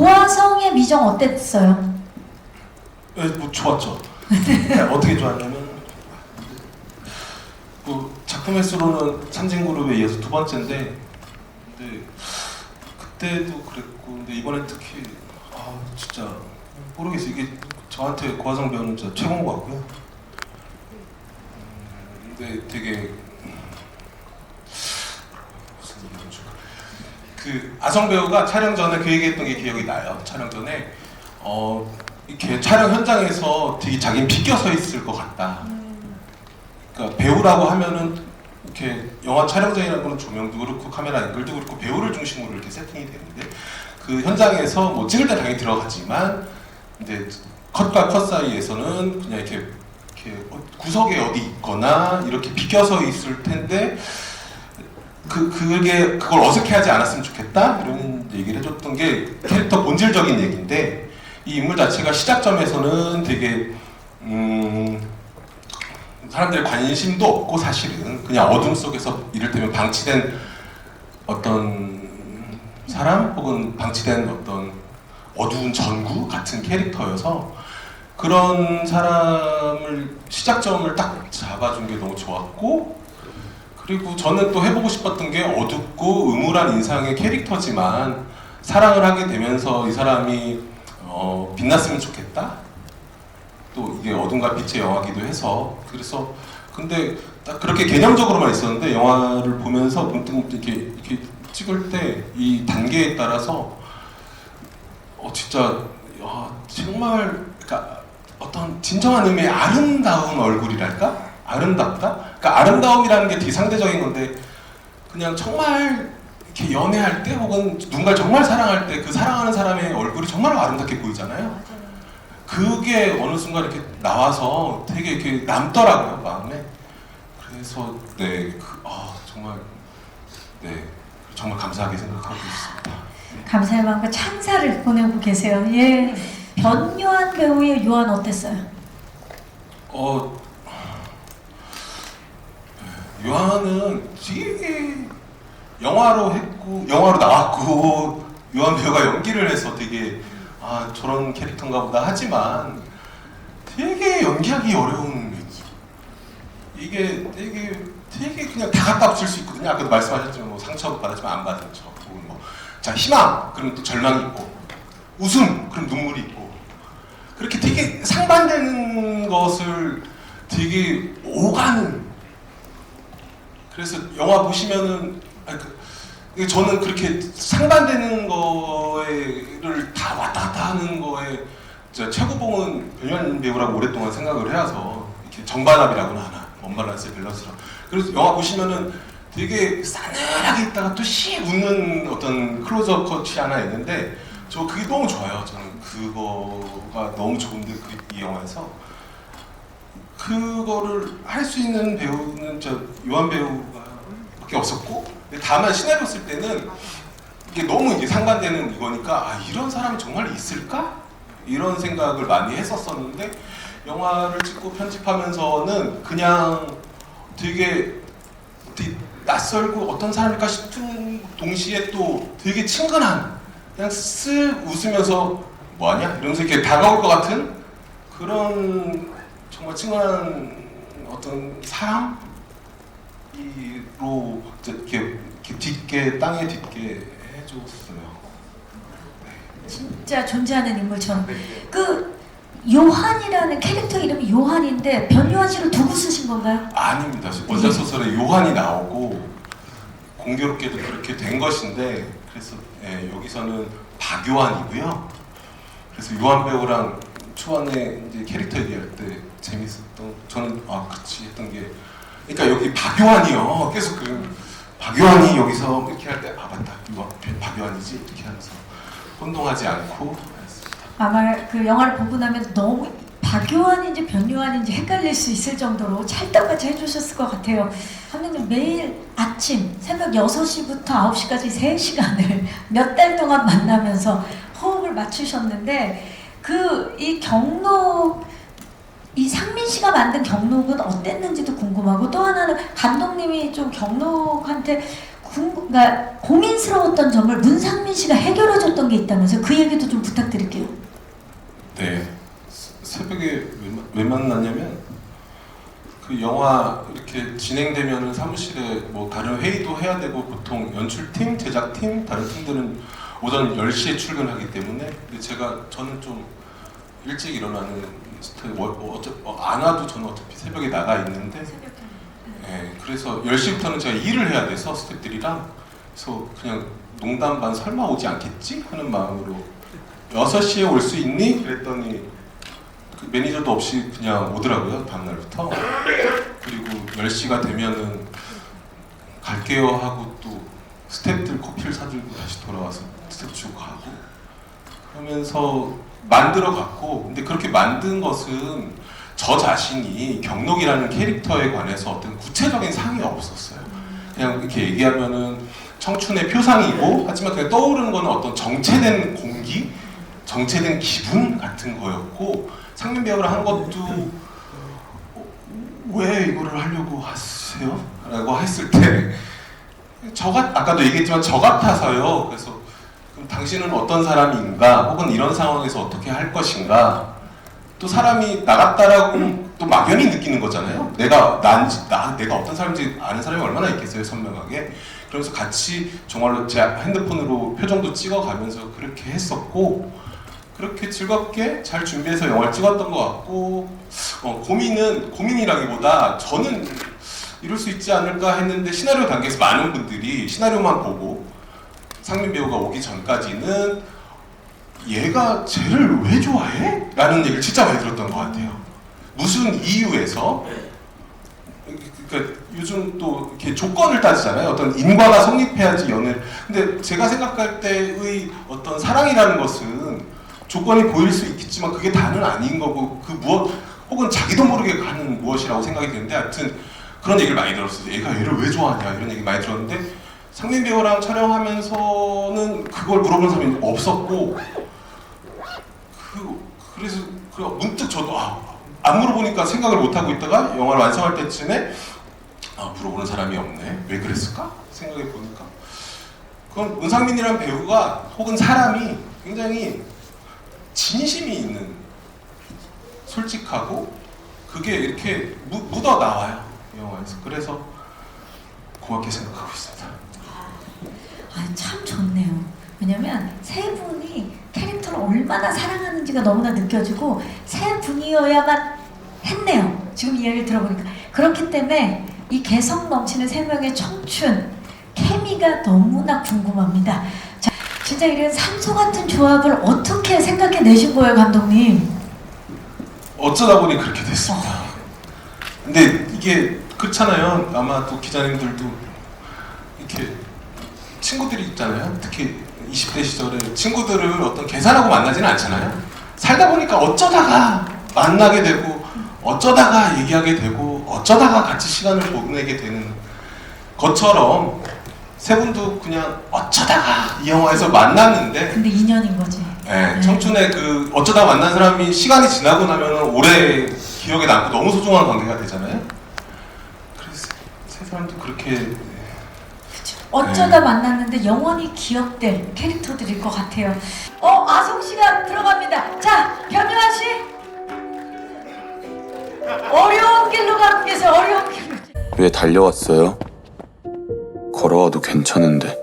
고화성의 미정 어땠어요? 네, 뭐 좋았죠. 어떻게 좋았냐면 뭐 작품 횟수로는 삼진그룹에 이어서 두 번째인데, 근데 그때도 그랬고, 근데 이번엔 특히 진짜 모르겠어요. 이게 저한테 고화성 배우는 진짜 최고인 것 같고요. 근데 되게 무슨 얘기를 해줄까? 그 아성 배우가 촬영 전에 그 얘기했던 게 기억이 나요. 촬영 전에 이렇게 촬영 현장에서 되게 자기는 비껴 서 있을 것 같다. 그러니까 배우라고 하면은 이렇게 영화 촬영장이라는 거는 조명도 그렇고 카메라 앵글도 그렇고 배우를 중심으로 이렇게 세팅이 되는데, 그 현장에서 뭐 찍을 때 당연히 들어가지만 근데 컷과 컷 사이에서는 그냥 이렇게 구석에 어디 있거나 이렇게 비껴서 있을 텐데 그걸 어색해하지 않았으면 좋겠다 이런 얘기를 해줬던 게 캐릭터 본질적인 얘기인데, 이 인물 자체가 시작점에서는 되게 사람들의 관심도 없고 사실은 그냥 어둠 속에서 이를테면 방치된 어떤 사람 혹은 방치된 어떤 어두운 전구 같은 캐릭터여서 그런 사람을 시작점을 딱 잡아준 게 너무 좋았고, 그리고 저는 또 해보고 싶었던 게 어둡고 음울한 인상의 캐릭터지만 사랑을 하게 되면서 이 사람이 빛났으면 좋겠다. 또 이게 어둠과 빛의 영화기도 해서 그래서 근데 딱 그렇게 개념적으로만 있었는데 영화를 보면서 문득 이렇게 찍을 때 이 단계에 따라서 진짜 정말 그러니까 어떤 진정한 의미의 아름다운 얼굴이랄까? 아름답다? 그러니까 아름다움이라는 게 되게 상대적인 건데 그냥 정말 이렇게 연애할 때 혹은 누군가를 정말 사랑할 때 그 사랑하는 사람의 얼굴이 정말 아름답게 보이잖아요. 그게 어느 순간 이렇게 나와서 되게 이렇게 남더라고요, 마음에. 그래서 정말 감사하게 생각하고 있습니다. 감사의 마음과 찬사를 보내고 계세요. 예. 변요한 배우의 요한 어땠어요? 요한은 되게 영화로 나왔고 요한 배우가 연기를 해서 되게 저런 캐릭터인가 보다 하지만 되게 연기하기 어려운 이게 되게 그냥 다 갖다 붙일 수 있거든요. 아까도 말씀하셨지만 뭐 상처 받았지만 안 받은 척, 혹은 자 희망 그럼 또 절망이 있고, 웃음 그럼 눈물이 있고, 그렇게 되게 상반되는 것을 되게 오가는. 그래서 영화 보시면은 저는 그렇게 상반되는 거를 다 왔다 갔다 하는 거에 최고봉은 변요한 배우라고 오랫동안 생각을 해와서 이렇게 정반합이라고나 하나, 언밸런스의 밸런스로. 그래서 영화 보시면은 되게 싸늘하게 있다가 또 씩 웃는 어떤 클로즈업 컷이 하나 있는데 그게 너무 좋아요. 저는 그거가 너무 좋은데 이 영화에서 그거를 할 수 있는 배우는 요한 배우밖에 없었고, 다만 시나리오 쓸 때는 이게 너무 이게 상반되는 이거니까 이런 사람이 정말 있을까? 이런 생각을 많이 했었었는데 영화를 찍고 편집하면서는 그냥 되게 낯설고 어떤 사람일까 싶은 동시에 또 되게 친근한, 그냥 쓱 웃으면서 뭐하냐? 이러면서 이렇게 다가올 것 같은 그런 정말 친근한 어떤 사람으로 이렇게 땅에 딛게 해줬어요. 진짜 존재하는 인물처럼. 그 요한이라는 캐릭터 이름이 요한인데 변요한 씨를 두고 쓰신 건가요? 아닙니다. 원작 소설에 요한이 나오고 공교롭게도 그렇게 된 것인데, 그래서 여기서는 박요한이고요. 그래서 요한 배우랑 초반에 이제 캐릭터 얘기할 때 재밌었던, 저는 그치 했던 게, 그러니까 여기 박요한이요. 계속 박요한이 여기서 이렇게 할 때 맞다, 이거 박요한이지 이렇게 하면서 혼동하지 않고 했습니다. 아마 그 영화를 보고 나면 너무 박요한인지 변요한인지 헷갈릴 수 있을 정도로 찰떡같이 해주셨을 것 같아요. 감독님 매일 아침 새벽 6시부터 9시까지 3시간을 몇 달 동안 만나면서 호흡을 맞추셨는데, 이 경록, 이 상민 씨가 만든 경록은 어땠는지도 궁금하고, 또 하나는 감독님이 좀 경록한테 그러니까 고민스러웠던 점을 문상민 씨가 해결해줬던 게 있다면서 그 얘기도 좀 부탁드릴게요. 네. 새벽에 왜 만났냐면 그 영화 이렇게 진행되면은 사무실에 뭐 다른 회의도 해야 되고 보통 연출팀, 제작팀, 다른 팀들은 오전 10시에 출근하기 때문에 근데 저는 좀 일찍 일어나는 스타일 안 와도 저는 어차피 새벽에 나가 있는데 네, 그래서 10시부터는 제가 일을 해야 돼서 스태프들이랑 그래서 그냥 농담 반 설마 오지 않겠지? 하는 마음으로 6시에 올 수 있니? 그랬더니 그 매니저도 없이 그냥 오더라고요, 다음날부터. 그리고 10시가 되면은 갈게요 하고 또 스태프들 커피를 사들고 다시 돌아와서 스태프 주고 가고 그러면서 만들어 갔고 근데 그렇게 만든 것은 저 자신이 경록이라는 캐릭터에 관해서 어떤 구체적인 상이 없었어요. 그냥 이렇게 얘기하면은 청춘의 표상이고 하지만 그냥 떠오르는 거는 어떤 정체된 공기, 정체된 기분 같은 거였고 상민 배우를 한 것도 왜 이거를 하려고 하세요? 라고 했을 때 아까도 얘기했지만 저 같아서요. 그래서 그럼 당신은 어떤 사람인가 혹은 이런 상황에서 어떻게 할 것인가 또 사람이 나갔다라고 또 막연히 느끼는 거잖아요. 내가 어떤 사람인지 아는 사람이 얼마나 있겠어요, 선명하게. 그러면서 같이 정말로 제 핸드폰으로 표정도 찍어가면서 그렇게 했었고 그렇게 즐겁게 잘 준비해서 영화를 찍었던 것 같고 고민이라기보다 저는 이럴 수 있지 않을까 했는데 시나리오 단계에서 많은 분들이 시나리오만 보고 상민 배우가 오기 전까지는 얘가 쟤를 왜 좋아해? 라는 얘기를 진짜 많이 들었던 것 같아요. 무슨 이유에서 그러니까 요즘 또 이렇게 조건을 따지잖아요. 어떤 인과가 성립해야지 연애를. 근데 제가 생각할 때의 어떤 사랑이라는 것은 조건이 보일 수 있겠지만 그게 다는 아닌 거고 그 무엇 혹은 자기도 모르게 가는 무엇이라고 생각이 드는데 하여튼 그런 얘기를 많이 들었어요. 얘가 얘를 왜 좋아하냐 이런 얘기 많이 들었는데 상민 배우랑 촬영하면서는 그걸 물어보는 사람이 없었고 그래서 문득 저도 안 물어보니까 생각을 못 하고 있다가 영화를 완성할 때쯤에 물어보는 사람이 없네. 왜 그랬을까? 생각해 보니까 그건 문상민이라는 배우가 혹은 사람이 굉장히 진심이 있는 솔직하고 그게 이렇게 묻어 나와요 이 영화에서. 그래서 고맙게 생각하고 있습니다. 참 좋네요. 왜냐면 세 분이 캐릭터를 얼마나 사랑하는지가 너무나 느껴지고 세 분이어야만 했네요. 지금 이야기를 들어보니까. 그렇기 때문에 이 개성 넘치는 세 명의 청춘 케미가 너무나 궁금합니다. 자, 진짜 이런 산소 같은 조합을 어떻게 생각해 내신 거예요, 감독님? 어쩌다 보니 그렇게 됐습니다. 근데 이게 그렇잖아요. 아마 또 기자님들도 이렇게 친구들이 있잖아요. 특히 20대 시절에 친구들을 어떤 계산하고 만나지는 않잖아요. 살다 보니까 어쩌다가 만나게 되고 어쩌다가 얘기하게 되고 어쩌다가 같이 시간을 보내게 되는 것처럼 세 분도 그냥 어쩌다가 이 영화에서 만났는데 근데 인연인 거지. 네, 청춘의 그 어쩌다 만난 사람이 시간이 지나고 나면 오래 기억에 남고 너무 소중한 관계가 되잖아요. 그래서 세 사람도 그렇게 어쩌다 만났는데 영원히 기억될 캐릭터들일 것 같아요. 아송 씨가 들어갑니다. 자, 변유한 씨. 어려운 길로 가고 계세요. 어려운 길로. 왜 달려왔어요? 걸어와도 괜찮은데.